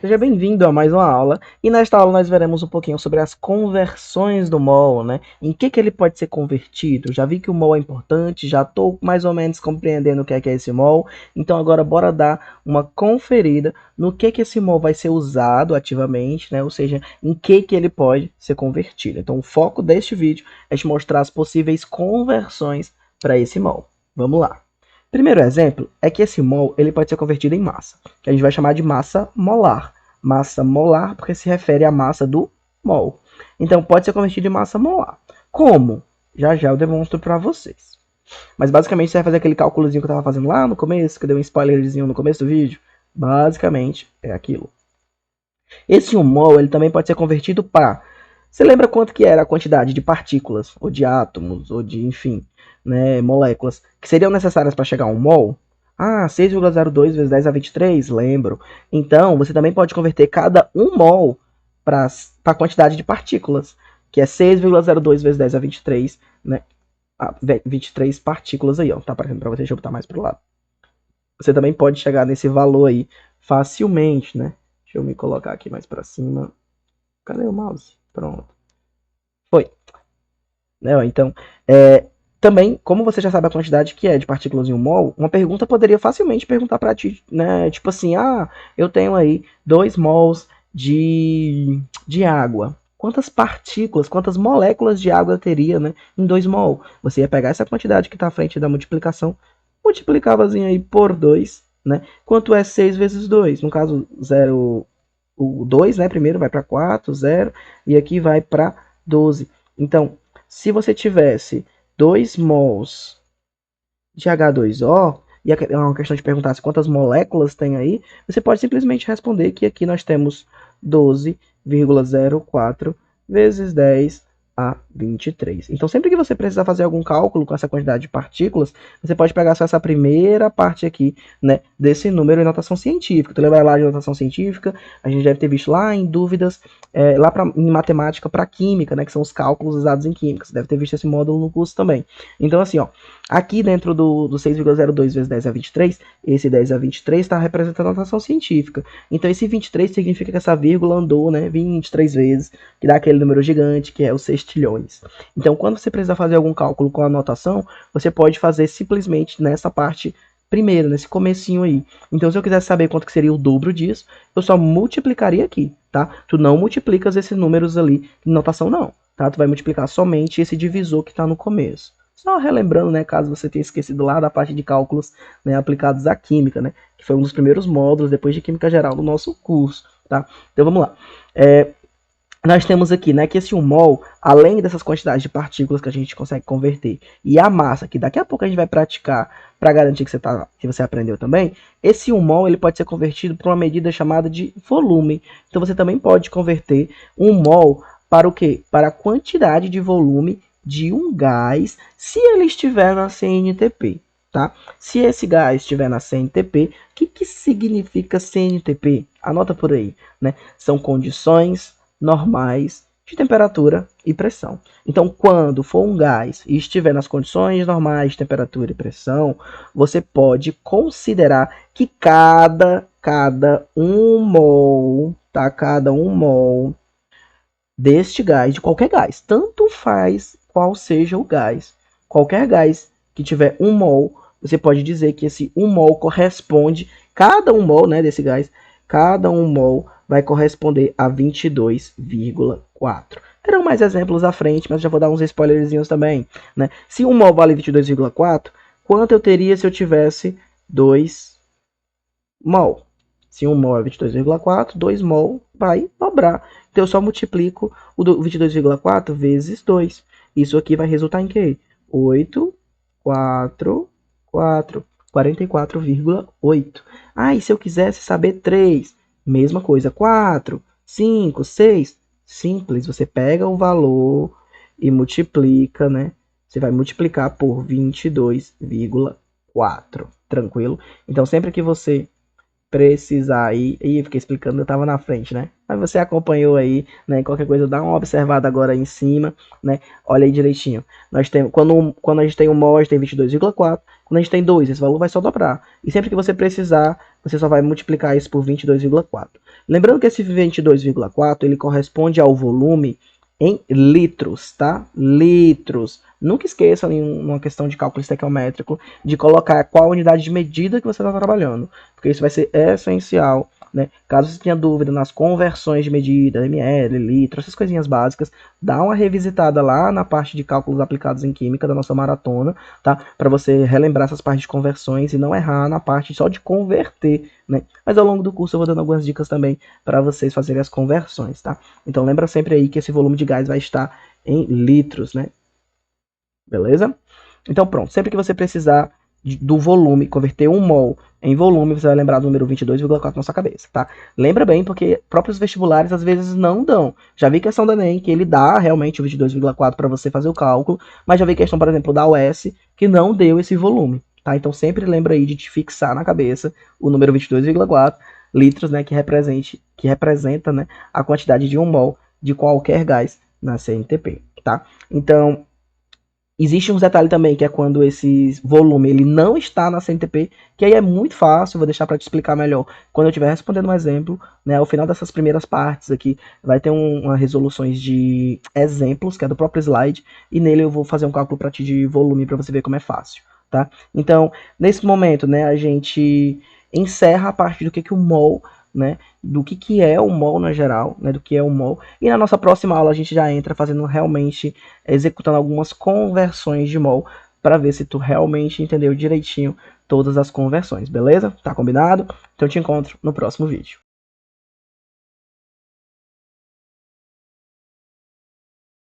Seja bem-vindo a mais uma aula, e nesta aula nós veremos um pouquinho sobre as conversões do mol, né? Em que ele pode ser convertido. Já vi que o mol é importante, já estou mais ou menos compreendendo o que é esse mol, então agora bora dar uma conferida no que esse mol vai ser usado ativamente, né? Ou seja, em que ele pode ser convertido. Então o foco deste vídeo é te mostrar as possíveis conversões para esse mol. Vamos lá. Primeiro exemplo é que esse mol ele pode ser convertido em massa, que a gente vai chamar de massa molar. Massa molar porque se refere à massa do mol. Então pode ser convertido em massa molar. Como? Já já eu demonstro para vocês. Mas basicamente você vai fazer aquele cálculozinho que eu estava fazendo lá no começo, que deu um spoilerzinho no começo do vídeo. Basicamente é aquilo. Esse 1 mol ele também pode ser convertido para... Você lembra quanto que era a quantidade de partículas, ou de átomos, ou de, enfim, né, moléculas, que seriam necessárias para chegar a 1 mol? Ah, 6,02 vezes 10 a 23, lembro. Então, você também pode converter cada 1 mol para a quantidade de partículas, que é 6,02 vezes 10 a 23, né? 23 partículas aí, ó. Tá aparecendo para você, deixa eu botar mais pro lado. Você também pode chegar nesse valor aí facilmente, né? Deixa eu me colocar aqui mais para cima. Cadê o mouse? Pronto. Foi. Né? Então, também, como você já sabe a quantidade que é de partículas em um mol, uma pergunta poderia facilmente perguntar para ti, né? Tipo assim, eu tenho aí 2 mols de água. Quantas partículas, quantas moléculas de água eu teria, né, em 2 mol? Você ia pegar essa quantidade que está à frente da multiplicação, multiplicavazinho aí por 2, né? Quanto é 6 vezes 2? No caso, 0, o 2, né, primeiro vai para 4, 0, e aqui vai para 12. Então, se você tivesse 2 mols de H2O, e é uma questão de perguntar quantas moléculas tem aí, você pode simplesmente responder que aqui nós temos 12,04 vezes 10 a 23. Então, sempre que você precisar fazer algum cálculo com essa quantidade de partículas, você pode pegar só essa primeira parte aqui, né, desse número em notação científica. Tu lembra lá de notação científica? A gente deve ter visto lá em dúvidas, lá em matemática para química, né, que são os cálculos usados em química. Você deve ter visto esse módulo no curso também. Então, assim, ó, aqui dentro do 6,02 vezes 10 a 23, esse 10 a 23 está representando a notação científica. Então, esse 23 significa que essa vírgula andou, né, 23 vezes, que dá aquele número gigante, que é os sextilhões. Então, quando você precisar fazer algum cálculo com a notação, você pode fazer simplesmente nessa parte primeiro, nesse comecinho aí. Então, se eu quisesse saber quanto que seria o dobro disso, eu só multiplicaria aqui, tá? Tu não multiplicas esses números ali em notação, não, tá? Tu vai multiplicar somente esse divisor que está no começo. Só relembrando, né, caso você tenha esquecido lá da parte de cálculos, né, aplicados à química, né, que foi um dos primeiros módulos depois de química geral do nosso curso, tá? Então vamos lá. Nós temos aqui, né, que esse 1 mol, além dessas quantidades de partículas que a gente consegue converter, e a massa, que daqui a pouco a gente vai praticar para garantir que você aprendeu também, esse 1 mol ele pode ser convertido para uma medida chamada de volume. Então você também pode converter 1 mol para o quê? Para a quantidade de volume de um gás se ele estiver na CNTP. Tá? Se esse gás estiver na CNTP, o que significa CNTP? Anota por aí. Né? São condições normais de temperatura e pressão. Então, quando for um gás e estiver nas condições normais de temperatura e pressão, você pode considerar que cada 1 mol, tá? Cada 1 mol deste gás, de qualquer gás, tanto faz qual seja o gás. Qualquer gás que tiver 1 mol, você pode dizer que esse 1 mol corresponde, cada 1 mol, né, desse gás, cada 1 mol vai corresponder a 22,4. Terão mais exemplos à frente, mas já vou dar uns spoilerzinhos também. Né? Se 1 mol vale 22,4, quanto eu teria se eu tivesse 2 mol? Se 1 mol é 22,4, 2 mol vai dobrar. Então eu só multiplico o 22,4 vezes 2. Isso aqui vai resultar em quê? 8, 4, 4. 44,8. E se eu quisesse saber 3, mesma coisa. 4, 5, 6. Simples, você pega o valor e multiplica, né? Você vai multiplicar por 22,4. Tranquilo? Então sempre que você precisar aí, e fiquei explicando, eu estava na frente, né? Mas você acompanhou aí, né? Qualquer coisa, dá uma observada agora aí em cima, né? Olha aí direitinho. Nós temos, quando a gente tem um mol, a gente tem 22,4. Quando a gente tem 2, esse valor vai só dobrar. E sempre que você precisar, você só vai multiplicar isso por 22,4. Lembrando que esse 22,4 ele corresponde ao volume em litros, tá? Litros. Nunca esqueça, em uma questão de cálculo estequiométrico, de colocar qual unidade de medida que você está trabalhando, porque isso vai ser essencial, né? Caso você tenha dúvida nas conversões de medida, ml, litro, essas coisinhas básicas, dá uma revisitada lá na parte de cálculos aplicados em química da nossa maratona, tá? Para você relembrar essas partes de conversões e não errar na parte só de converter, né? Mas ao longo do curso eu vou dando algumas dicas também para vocês fazerem as conversões, tá? Então lembra sempre aí que esse volume de gás vai estar em litros, né? Beleza? Então pronto, sempre que você precisar do volume, converter 1 mol em volume, você vai lembrar do número 22,4 na sua cabeça, tá? Lembra bem, porque próprios vestibulares às vezes não dão. Já vi questão da ENEM que ele dá realmente o 22,4 para você fazer o cálculo, mas já vi questão, por exemplo, da UES que não deu esse volume, tá? Então sempre lembra aí de te fixar na cabeça o número 22,4 litros, né, que representa, né, a quantidade de 1 mol de qualquer gás na CNTP, tá? Então, existe um detalhe também, que é quando esse volume ele não está na CNTP, que aí é muito fácil, vou deixar para te explicar melhor. Quando eu estiver respondendo um exemplo, né, ao final dessas primeiras partes aqui, vai ter uma resoluções de exemplos, que é do próprio slide, e nele eu vou fazer um cálculo para ti de volume, para você ver como é fácil, tá? Então, nesse momento, né, a gente encerra a parte do que o mol, né, do que é o mol na geral, né, do que é o mol, e na nossa próxima aula a gente já entra fazendo realmente, executando algumas conversões de mol, para ver se tu realmente entendeu direitinho todas as conversões, beleza? Tá combinado? Então eu te encontro no próximo vídeo.